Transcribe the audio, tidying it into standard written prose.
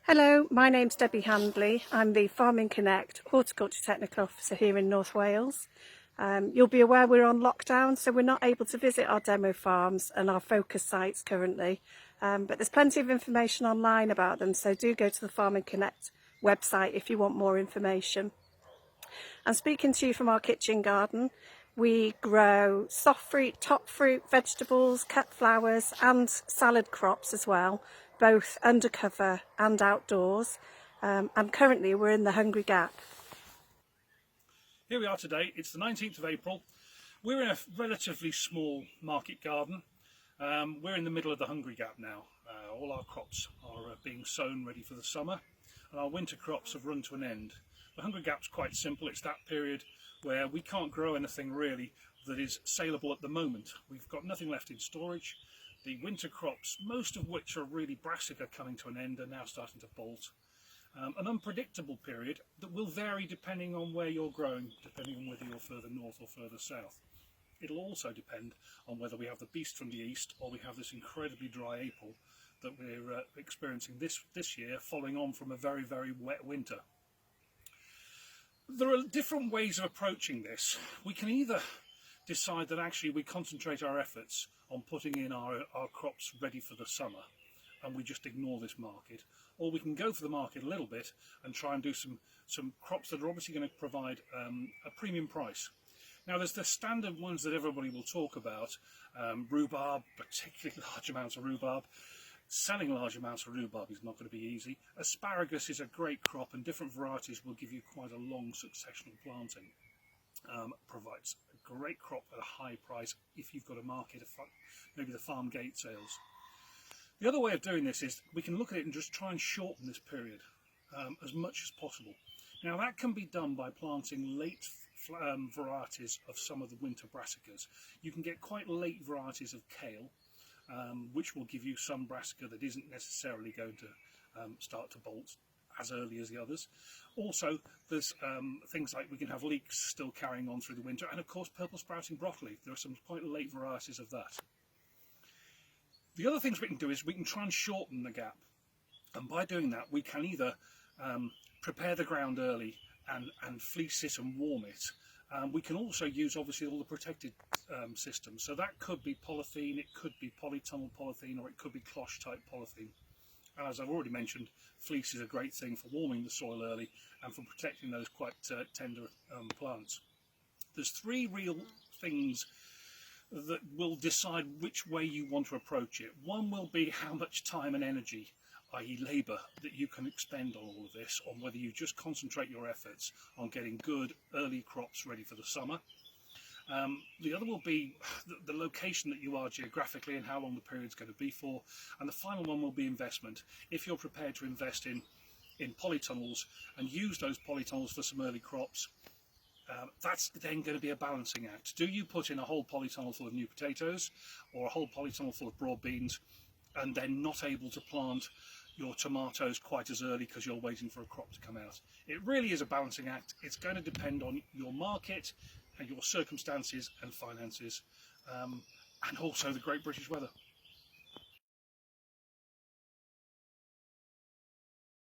Hello, my name's Debbie Handley. I'm the Farming Connect Horticulture Technical Officer here in North Wales. You'll be aware we're on lockdown, so we're not able to visit our demo farms and our focus sites currently. But there's plenty of information online about them, so do go to the Farming Connect website if you want more information. I'm speaking to you from our kitchen garden. We grow soft fruit, top fruit, vegetables, cut flowers and salad crops as well, both undercover and outdoors. And currently we're in the Hungry Gap. Here we are today, it's the 19th of April. We're in a relatively small market garden. We're in the middle of the Hungry Gap now. All our crops are being sown ready for the summer and our winter crops have run to an end. The Hungry Gap's quite simple, it's that period where we can't grow anything really that is saleable at the moment. We've got nothing left in storage. The winter crops, most of which are really brassica coming to an end, are now starting to bolt. An unpredictable period that will vary depending on where you're growing, depending on whether you're further north or further south. It'll also depend on whether we have the beast from the east or we have this incredibly dry April that we're experiencing this year, following on from a very, very wet winter. There are different ways of approaching this. We can either decide that actually we concentrate our efforts on putting in our crops ready for the summer and we just ignore this market, or we can go for the market a little bit and try and do some crops that are obviously going to provide a premium price. Now there's the standard ones that everybody will talk about, rhubarb, particularly large amounts of rhubarb. Selling large amounts of rhubarb is not going to be easy. Asparagus is a great crop and different varieties will give you quite a long succession of planting. Provides a great crop at a high price if you've got a market, maybe the farm gate sales. The other way of doing this is we can look at it and just try and shorten this period as much as possible. Now that can be done by planting late varieties of some of the winter brassicas. You can get quite late varieties of kale, which will give you some brassica that isn't necessarily going to start to bolt as early as the others. Also, there's things like we can have leeks still carrying on through the winter, and of course purple sprouting broccoli. There are some quite late varieties of that. The other things we can do is we can try and shorten the gap, and by doing that we can either prepare the ground early and fleece it and warm it. We can also use obviously all the protected systems, so that could be polythene, it could be polytunnel polythene, or it could be cloche type polythene. And as I've already mentioned, fleece is a great thing for warming the soil early and for protecting those quite tender plants. There's three real things that will decide which way you want to approach it. One will be how much time and energy, i.e. labour, that you can expend on all of this, on whether you just concentrate your efforts on getting good early crops ready for the summer. The other will be the location that you are geographically and how long the period's going to be for. And the final one will be investment. If you're prepared to invest in polytunnels and use those polytunnels for some early crops, that's then going to be a balancing act. Do you put in a whole polytunnel full of new potatoes or a whole polytunnel full of broad beans and then not able to plant your tomatoes quite as early because you're waiting for a crop to come out? It really is a balancing act. It's going to depend on your market and your circumstances and finances, and also the great British weather.